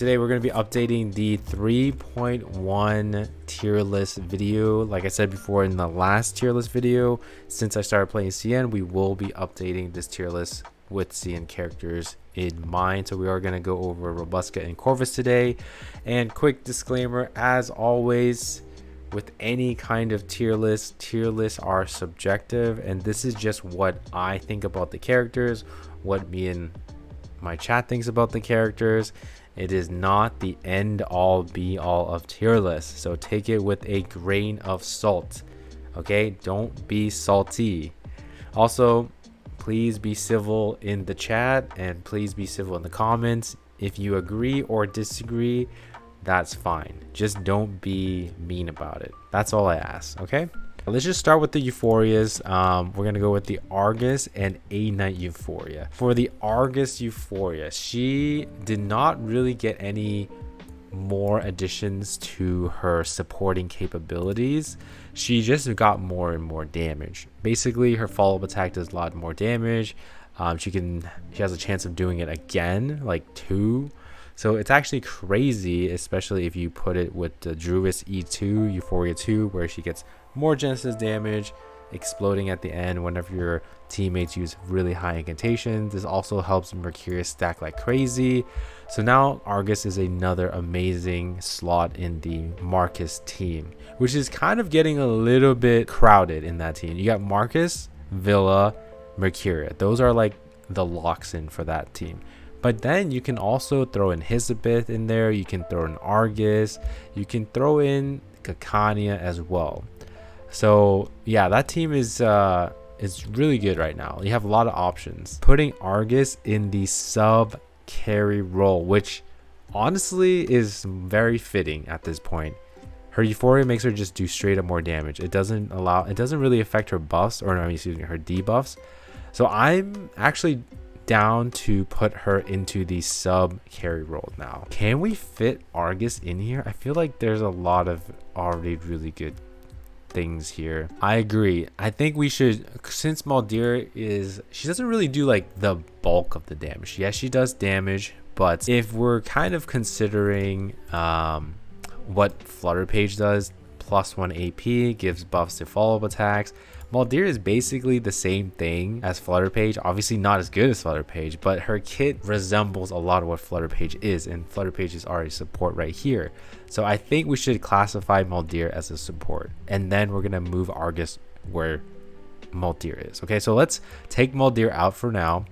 Today we're going to be updating the 3.1 tier list video. Like I said before in the last tier list video, since I started playing CN, we will be updating this tier list with CN characters in mind. So we are going to go over Rubuska and Corvus today. And quick disclaimer, as always, with any kind of tier lists are subjective, and this is just what I think about the characters, what me and my chat thinks about the characters. It is not the end all be all of tier lists, so take it with a grain of salt. Okay, don't be salty. Also, please be civil in the chat and please be civil in the comments. If you agree or disagree, that's fine, just don't be mean about it. That's all I ask. Okay, let's just start with the Euphorias. We're gonna go with the Argus and a Knight Euphoria. For the Argus Euphoria, she did not really get any more additions to her supporting capabilities. She just got more and more damage. Basically, her follow-up attack does a lot more damage. She has a chance of doing it again, like 2. So it's actually crazy, especially if you put it with the Druid's E2, Euphoria 2, where she gets more Genesis damage, exploding at the end whenever your teammates use really high incantations. This also helps Mercurius stack like crazy. So now Argus is another amazing slot in the Marcus team, which is kind of getting a little bit crowded in that team. You got Marcus, Villa, Mercurius. Those are like the locks in for that team. But then you can also throw in Hizabeth in there. You can throw in Argus. You can throw in Kakania as well. So yeah, that team is really good right now. You have a lot of options. Putting Argus in the sub carry role, which honestly is very fitting at this point. Her Euphoria makes her just do straight up more damage. It doesn't really affect her buffs, or no, excuse me, her debuffs. So I'm actually down to put her into the sub carry role now. Can we fit Argus in here? I feel like there's a lot of already really good things here. I agree. I think we should, since Maldir she doesn't really do like the bulk of the damage. Yes, she does damage, but if we're kind of considering what Flutter Page does, +1 AP, gives buffs to follow-up attacks, Maldir is basically the same thing as Flutter Page. Obviously not as good as Flutter Page, but her kit resembles a lot of what Flutter Page is, and Flutter Page is already support right here. So I think we should classify Maldir as a support, and then we're gonna move Argus where Maldir is. Okay, so let's take Maldir out for now.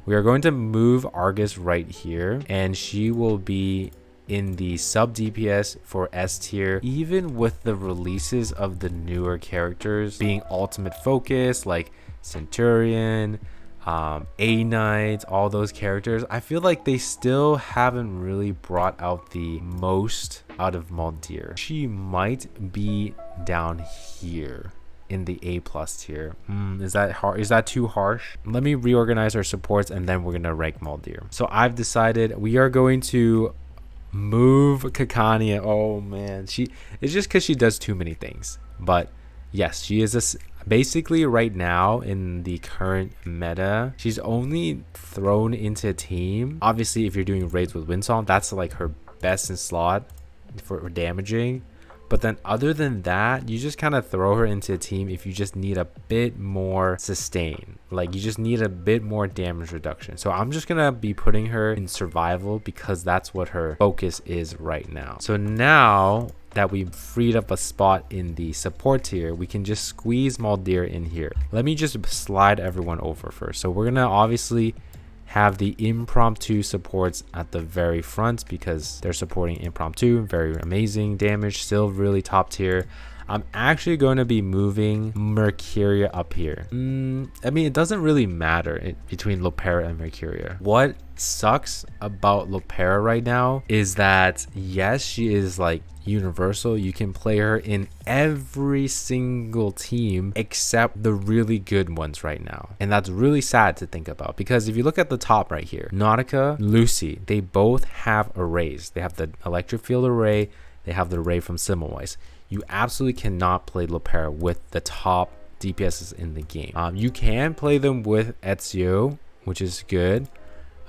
We are going to move Argus right here, and she will be in the sub DPS for S tier. Even with the releases of the newer characters being ultimate focus like Centurion, A Knight, all those characters, I feel like they still haven't really brought out the most out of Maldir. She might be down here in the A+ tier. Is that hard? Is that too harsh? Let me reorganize our supports and then we're gonna rank Maldir. So I've decided we are going to move Kakania. Oh man, it's just because she does too many things. But yes, she is basically right now in the current meta, she's only thrown into a team. Obviously, if you're doing raids with Windsong, that's like her best in slot for damaging. But then other than that, you just kind of throw her into a team if you just need a bit more sustain. Like you just need a bit more damage reduction. So I'm just going to be putting her in survival because that's what her focus is right now. So now that we've freed up a spot in the support tier, we can just squeeze Maldir in here. Let me just slide everyone over first. So we're going to obviously have the impromptu supports at the very front because they're supporting impromptu. Very amazing damage, still really top tier. I'm actually going to be moving Mercuria up here. I mean, it doesn't really matter between Lopera and Mercuria. What sucks about Lopera right now is that yes, she is like universal. You can play her in every single team except the really good ones right now, and that's really sad to think about because if you look at the top right here, Nautica, Lucy, they both have arrays. They have the electric field array, they have the array from Semmelweis. You absolutely cannot play Lopera with the top DPSs in the game. You can play them with Ezio, which is good.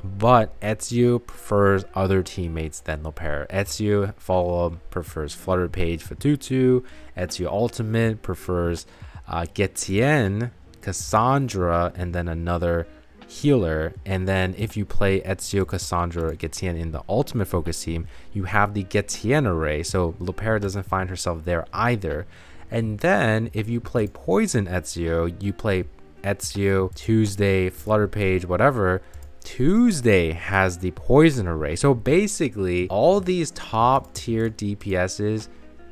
but Ezio prefers other teammates than Lopera. Ezio follow prefers Flutter Page for Tutu. Ezio Ultimate prefers Getien, Cassandra, and then another healer. And then if you play Ezio, Cassandra, Getien in the ultimate focus team, you have the Getien array, so Lopera doesn't find herself there either. And then if you play Poison Ezio, you play Ezio, Tuesday, Flutter Page, whatever, Tuesday has the Poison array. So basically all these top tier DPSs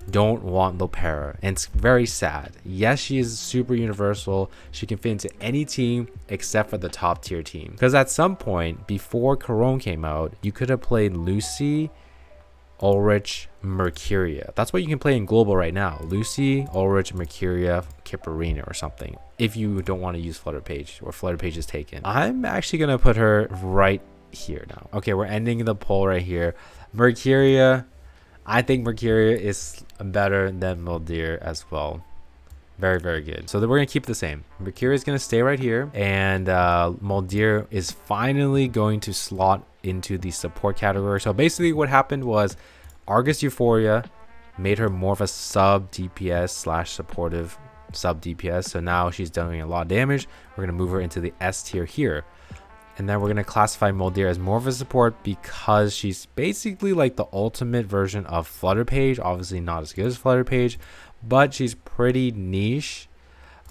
don't want Lopera, and it's very sad. Yes, she is super universal. She can fit into any team except for the top tier team, because at some point before Corone came out, you could have played Lucy, Ulrich, Mercuria. That's what you can play in global right now. Lucy, Ulrich, Mercuria, Kipperina or something, if you don't want to use Flutter Page or Flutter Page is taken. I'm actually gonna put her right here now. Okay, we're ending the poll right here. Mercuria, I think Mercuria is better than Muldir as well. Very, very good. So then we're gonna keep the same. Mercuria is gonna stay right here, and Muldir is finally going to slot into the support category. So basically what happened was Argus Euphoria made her more of a sub DPS slash supportive sub DPS. So now she's doing a lot of damage. We're gonna move her into the S tier here. And then we're going to classify Muldir as more of a support because she's basically like the ultimate version of Flutter Page. Obviously not as good as Flutter Page, but she's pretty niche,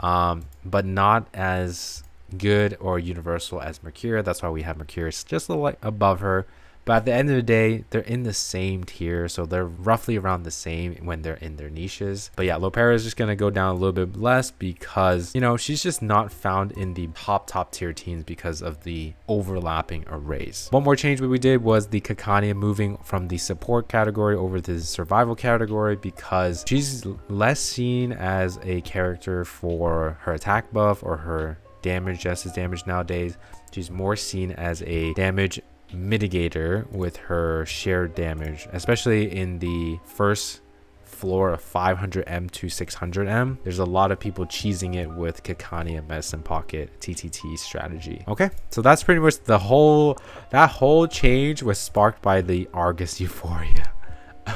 but not as good or universal as Mercuria. That's why we have Mercuria just a little above her. But at the end of the day, they're in the same tier, so they're roughly around the same when they're in their niches. But yeah, Lopera is just going to go down a little bit less because, you know, she's just not found in the top tier teams because of the overlapping arrays. One more change we did was the Khaim moving from the support category over to the survival category because she's less seen as a character for her attack buff or her damage, just as damage nowadays. She's more seen as a damage mitigator with her shared damage, especially in the first floor of 500M to 600M. There's a lot of people cheesing it with Khaim Medicine Pocket TTT strategy. Okay, so that's pretty much that whole change was sparked by the Argus Euphoria.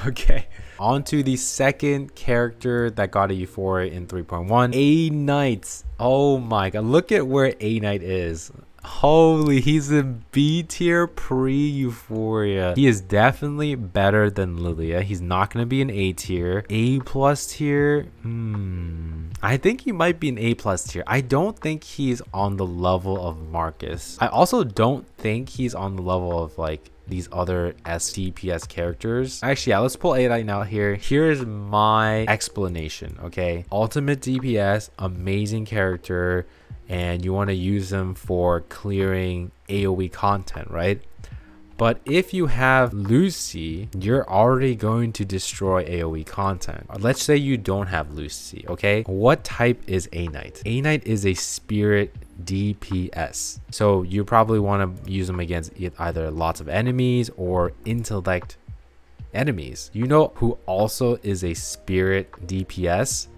Okay, on to the second character that got a Euphoria in 3.1, A Knight. Oh my god, look at where A Knight is. Holy, he's in B tier pre-Euphoria. He is definitely better than Lilia. He's not going to be an A tier. A plus tier? I think he might be an A plus tier. I don't think he's on the level of Marcus. I also don't think he's on the level of like these other SDPS characters. Actually, yeah, let's pull A Knight out here. Here is my explanation, okay? Ultimate DPS, amazing character, and you want to use them for clearing AoE content, right? But if you have Lucy, you're already going to destroy AoE content. Let's say you don't have Lucy, okay? What type is A Knight? A Knight is a spirit DPS. So you probably want to use them against either lots of enemies or intellect enemies. You know who also is a spirit DPS?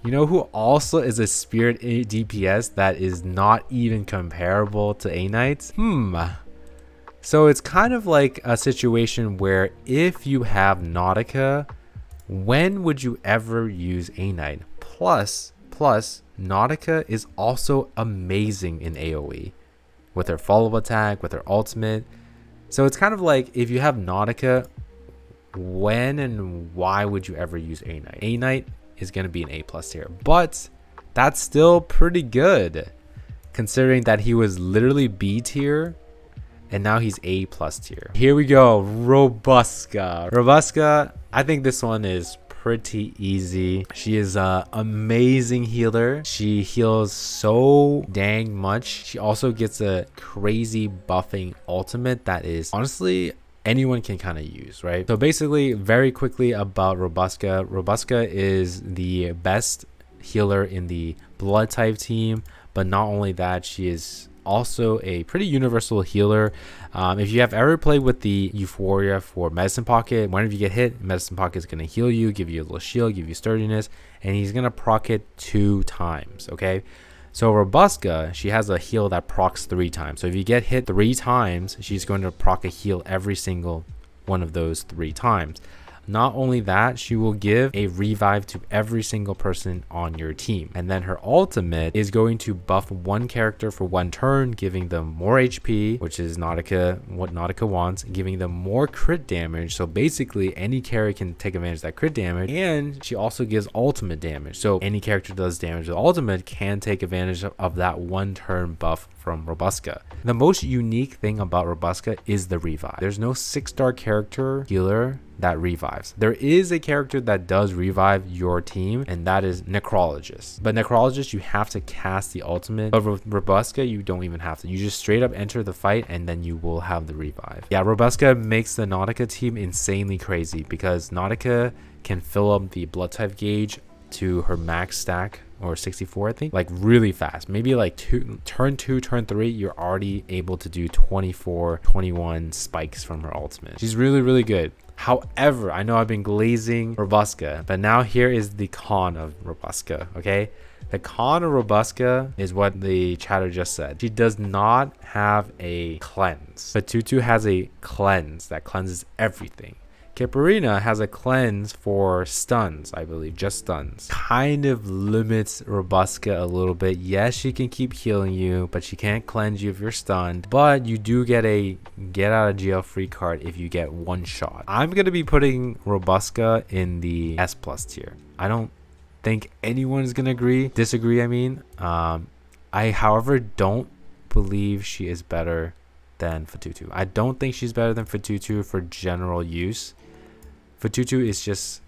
You know who also is a spirit DPS that is not even comparable to A Knight? So it's kind of like a situation where if you have Nautica, when would you ever use A Knight? Plus, Nautica is also amazing in AoE with her follow attack, with her ultimate. So it's kind of like if you have Nautica, when and why would you ever use A Knight? A Knight is going to be an A plus tier, but that's still pretty good considering that he was literally B tier and now he's A plus tier. Here we go, Rubuska. I think this one is pretty easy. She is a amazing healer. She heals so dang much. She also gets a crazy buffing ultimate that is honestly anyone can kind of use, right? So basically, very quickly about Rubuska. Rubuska is the best healer in the blood type team, but not only that, she is also a pretty universal healer. If you have ever played with the Euphoria for Medicine Pocket, whenever you get hit, Medicine Pocket is going to heal you, give you a little shield, give you sturdiness, and he's going to proc it 2 times, okay? So Rubuska, she has a heal that procs 3 times. So if you get hit 3 times, she's going to proc a heal every single one of those 3 times. Not only that, she will give a revive to every single person on your team. And then her ultimate is going to buff one character for 1 turn, giving them more HP, which is Nautica, what Nautica wants, giving them more crit damage. So basically any carry can take advantage of that crit damage. And she also gives ultimate damage. So any character does damage with ultimate can take advantage of that 1 turn buff from Rubuska. The most unique thing about Rubuska is the revive. There's no 6-star character healer that revives. There is a character that does revive your team, and that is Necrologist. But Necrologist, you have to cast the ultimate. But with Rubuska, you don't even have to. You just straight up enter the fight, and then you will have the revive. Yeah, Rubuska makes the Nautica team insanely crazy because Nautica can fill up the blood type gauge to her max stack, or 64, I think, like really fast. Maybe like turn 2, turn 3, you're already able to do 24, 21 spikes from her ultimate. She's really, really good. However, I know I've been glazing Rubuska, but now here is the con of Rubuska, okay? The con of Rubuska is what the chatter just said. She does not have a cleanse. But Tutu has a cleanse that cleanses everything. Kiparina has a cleanse for stuns, I believe, just stuns. Kind of limits Rubuska a little bit. Yes, she can keep healing you, but she can't cleanse you if you're stunned. But you do get a get out of jail free card if you get 1 shot. I'm going to be putting Rubuska in the S+ tier. I don't think anyone is going to disagree. I, however, don't believe she is better than Fatutu. I don't think she's better than Fatutu for general use. Fatutu is just,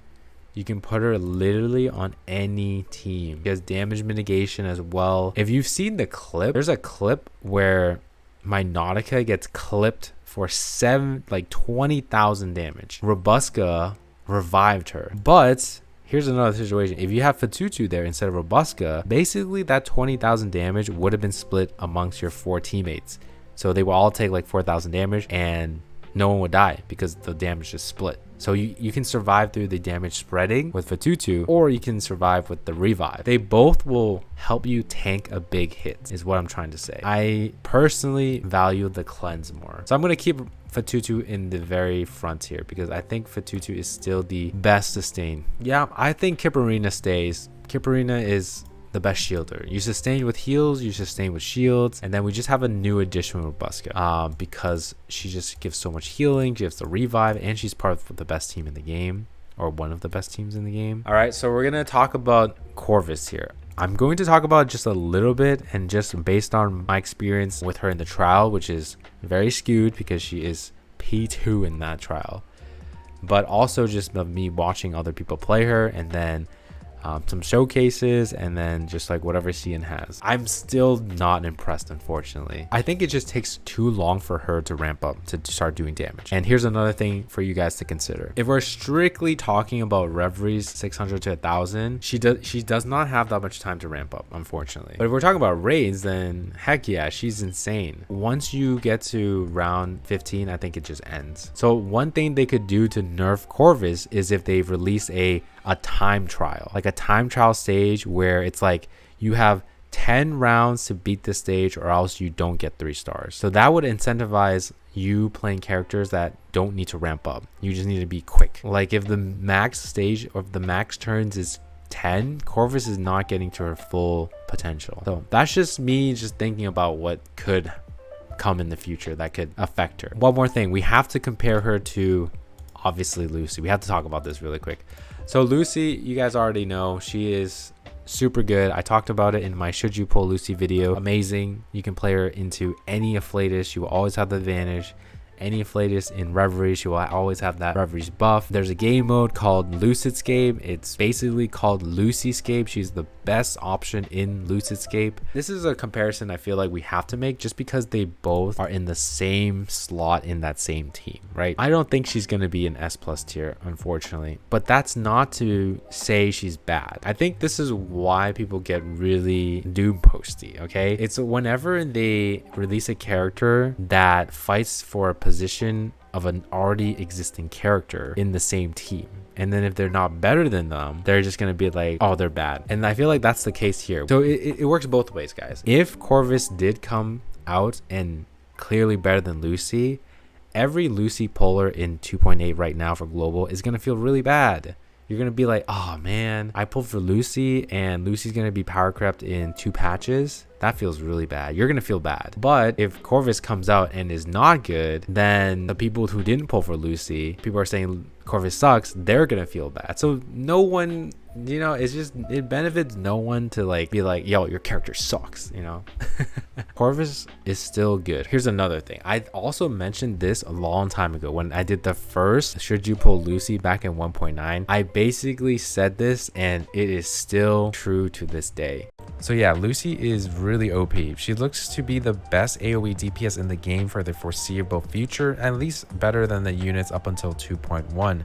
you can put her literally on any team. She has damage mitigation as well. If you've seen the clip, there's a clip where my Nautica gets clipped for 20,000 damage. Rubuska revived her. But here's another situation. If you have Fatutu there instead of Rubuska, basically that 20,000 damage would have been split amongst your 4 teammates. So they will all take like 4,000 damage and no one would die because the damage is split. So you can survive through the damage spreading with Fatutu, or you can survive with the revive. They both will help you tank a big hit, is what I'm trying to say. I personally value the cleanse more. So I'm going to keep Fatutu in the very front here because I think Fatutu is still the best sustain. Yeah, I think Kiparina stays. Kiparina is the best shielder. You sustain with heals, you sustain with shields, and then we just have a new addition with Rubuska because she just gives so much healing, she gives the revive, and she's part of the best team in the game, or one of the best teams in the game. All right, so we're gonna talk about Corvus here. I'm going to talk about just a little bit, and just based on my experience with her in the trial, which is very skewed because she is P2 in that trial, but also just of me watching other people play her, and then some showcases, and then just like whatever CN has. I'm still not impressed, unfortunately. I think it just takes too long for her to ramp up to start doing damage. And here's another thing for you guys to consider. If we're strictly talking about Reveries 600 to 1000, she does not have that much time to ramp up, unfortunately. But if we're talking about raids, then heck yeah, she's insane. Once you get to round 15, I think it just ends. So one thing they could do to nerf Corvus is if they release a time trial, like a time trial stage where it's like you have 10 rounds to beat the stage or else you don't get 3 stars. So that would incentivize you playing characters that don't need to ramp up. You just need to be quick. Like if the max stage of the max turns is 10, Corvus is not getting to her full potential. So that's just me just thinking about what could come in the future that could affect her. One more thing, we have to compare her to obviously Lucy. We have to talk about this really quick. So Lucy, you guys already know, she is super good. I talked about it in my Should You Pull Lucy video. Amazing. You can play her into any Afflatus. She will always have the advantage. Any Afflatus in Reverie, she will always have that Reverie's buff. There's a game mode called Lucidscape. It's basically called Lucyscape. She's the best option in Lucidscape. This is a comparison I feel like we have to make just because they both are in the same slot in that same team, right? I don't think she's going to be an S+ tier, unfortunately, but that's not to say she's bad. I think this is why people get really doom posty, okay? It's whenever they release a character that fights for a position of an already existing character in the same team. And then if they're not better than them, they're just going to be like, oh, they're bad. And I feel like that's the case here. So it works both ways, guys. If Corvus did come out and clearly better than Lucy, every Lucy puller in 2.8 right now for global is going to feel really bad. You're going to be like, oh man, I pulled for Lucy and Lucy's going to be power crept in 2 patches. That feels really bad. You're going to feel bad. But if Corvus comes out and is not good, then the people who didn't pull for Lucy, people are saying Corvus sucks, they're going to feel bad. So no one, you know, it's just, it benefits no one to like be like, yo, your character sucks, you know. Corvus is still good. Here's another thing. I also mentioned this a long time ago when I did the first should you pull Lucy back in 1.9. I basically said this and it is still true to this day. So yeah, Lucy is really OP. She looks to be the best AoE DPS in the game for the foreseeable future, at least better than the units up until 2.1.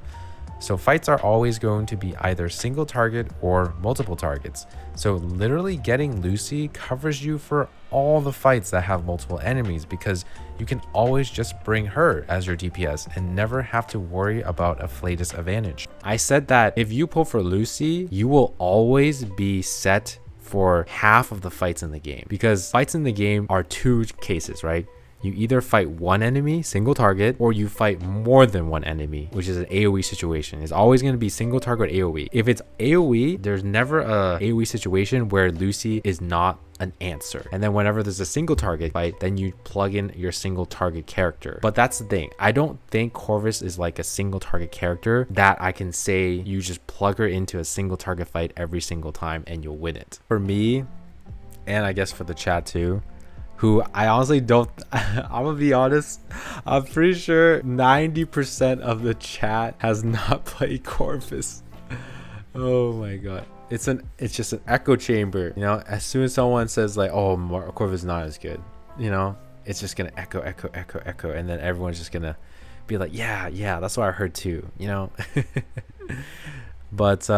So fights are always going to be either single target or multiple targets. So literally getting Lucy covers you for all the fights that have multiple enemies, because you can always just bring her as your DPS and never have to worry about a Flatus advantage. I said that if you pull for Lucy, you will always be set for half of the fights in the game, because fights in the game are 2 cases, right? You either fight one enemy, single target, or you fight more than one enemy, which is an AoE situation. It's always going to be single target AoE. If it's AoE, there's never a AoE situation where Lucy is not an answer. And then whenever there's a single target fight, then you plug in your single target character. But that's the thing. I don't think Corvus is like a single target character that I can say you just plug her into a single target fight every single time and you'll win it. For me, and I guess for the chat too, who I honestly don't, I'm gonna be honest, I'm pretty sure 90% of the chat has not played Corvus. Oh my god. It's just an echo chamber, you know. As soon as someone says like, oh, Corvus is not as good, you know, it's just gonna echo, and then everyone's just gonna be like, yeah, that's what I heard too, you know. But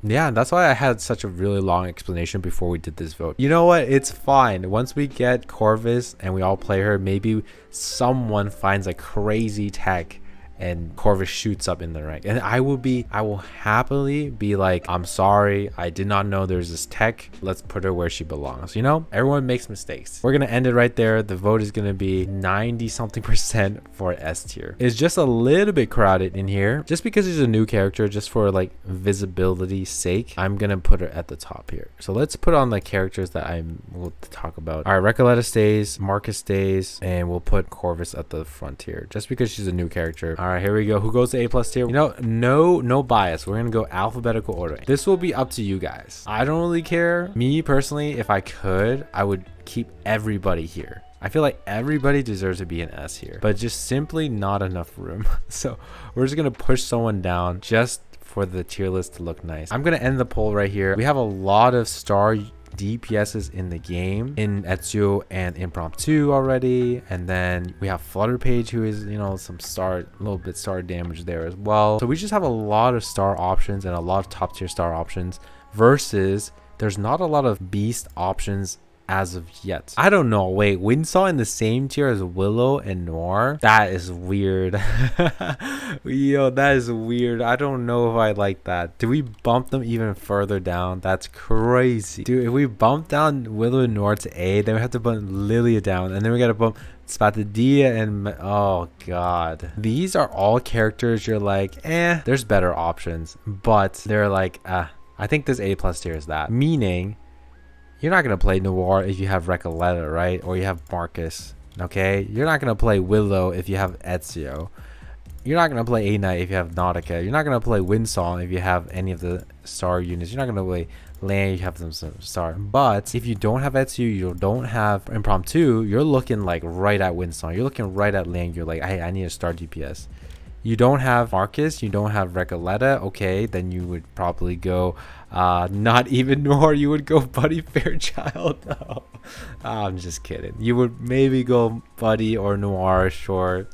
yeah, that's why I had such a really long explanation before we did this vote. You know what, it's fine. Once we get Corvus and we all play her, maybe someone finds a crazy tech and Corvus shoots up in the rank, and I will happily be like, I'm sorry, I did not know there's this tech, let's put her where she belongs. You know, everyone makes mistakes. We're gonna end it right there. The vote is gonna be 90-something% for S tier. It's just a little bit crowded in here just because she's a new character. Just for like visibility's sake, I'm gonna put her at the top here. So let's put on the characters that I will talk about. All right, Recoleta stays, Marcus stays, and we'll put Corvus at the front here just because she's a new character. All right, here we go. Who goes to A+ tier? You know, no bias. We're gonna go alphabetical order. This will be up to you guys. I don't really care. Me personally, if I could, I would keep everybody here. I feel like everybody deserves to be an S here, but just simply not enough room. So we're just gonna push someone down just for the tier list to look nice. I'm gonna end the poll right here. We have a lot of star DPSs in the game, in Ezio and Impromptu already, and then we have Flutter Page, who is, you know, some a little bit star damage there as well. So we just have a lot of star options and a lot of top tier star options, versus there's not a lot of beast options as of yet. I don't know. Wait, Windsaw in the same tier as Willow and Noir? That is weird. Yo, that is weird. I don't know if I like that. Do we bump them even further down? That's crazy. Dude, if we bump down Willow and Noir to A, then we have to bump Lilia down, and then we gotta bump Spatadia and oh god. These are all characters you're like, there's better options, but they're like, I think this A+ tier is that. Meaning, you're not going to play Noir if you have Recoleta, right? Or you have Marcus, okay? You're not going to play Willow if you have Ezio. You're not going to play A-Knight if you have Nautica. You're not going to play Windsong if you have any of the star units. You're not going to play Land if you have some star. But if you don't have Ezio, you don't have Impromptu, you're looking like right at Windsong. You're looking right at Land. You're like, hey, I need a star DPS. You don't have Marcus, you don't have Recoleta, okay, then you would probably go not even Noir, you would go Buddy Fairchild. Oh, I'm just kidding. You would maybe go Buddy or Noir, sure.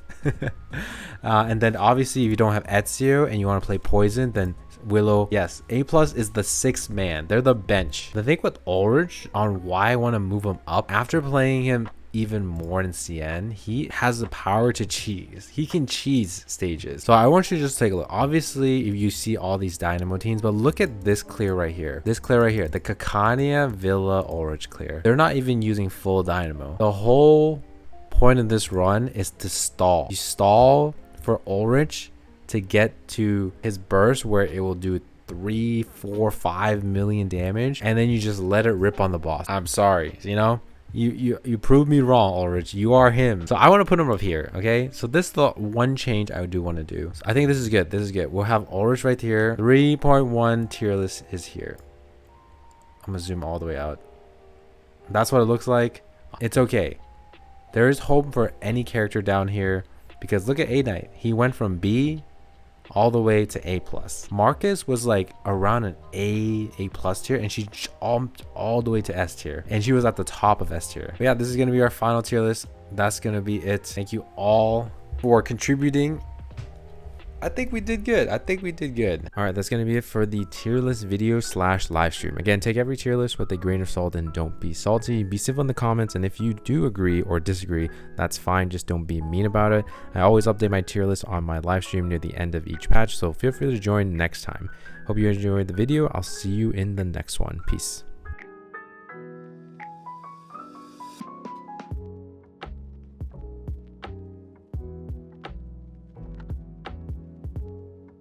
And then obviously if you don't have Ezio and you want to play Poison, then Willow, yes, A+ is the 6th man. They're the bench. The thing with Ulrich on why I want to move him up, after playing him even more in CN. He has the power to cheese. He can cheese stages. So I want you to just take a look. Obviously, if you see all these dynamo teams, but look at this clear right here. This clear right here, the Kakania Villa Ulrich clear. They're not even using full dynamo. The whole point of this run is to stall. You stall for Ulrich to get to his burst where it will do 3, 4, 5 million damage, and then you just let it rip on the boss. I'm sorry, you know, you proved me wrong, Ulrich. You are him. So I want to put him up here. Okay, so this is the one change I do want to do. So I think this is good. This is good. We'll have Ulrich right here. 3.1 tier list is here. I'm gonna zoom all the way out. That's what it looks like. It's okay. There is hope for any character down here, because look at A Knight. He went from B all the way to A+. Marcus was like around an A+ tier, and she jumped all the way to S tier, and she was at the top of S tier. But yeah, this is gonna be our final tier list. That's gonna be it. Thank you all for contributing. I think we did good. I think we did good. All right, that's going to be it for the tier list video / live stream. Again, take every tier list with a grain of salt and don't be salty. Be civil in the comments. And if you do agree or disagree, that's fine. Just don't be mean about it. I always update my tier list on my live stream near the end of each patch. So feel free to join next time. Hope you enjoyed the video. I'll see you in the next one. Peace.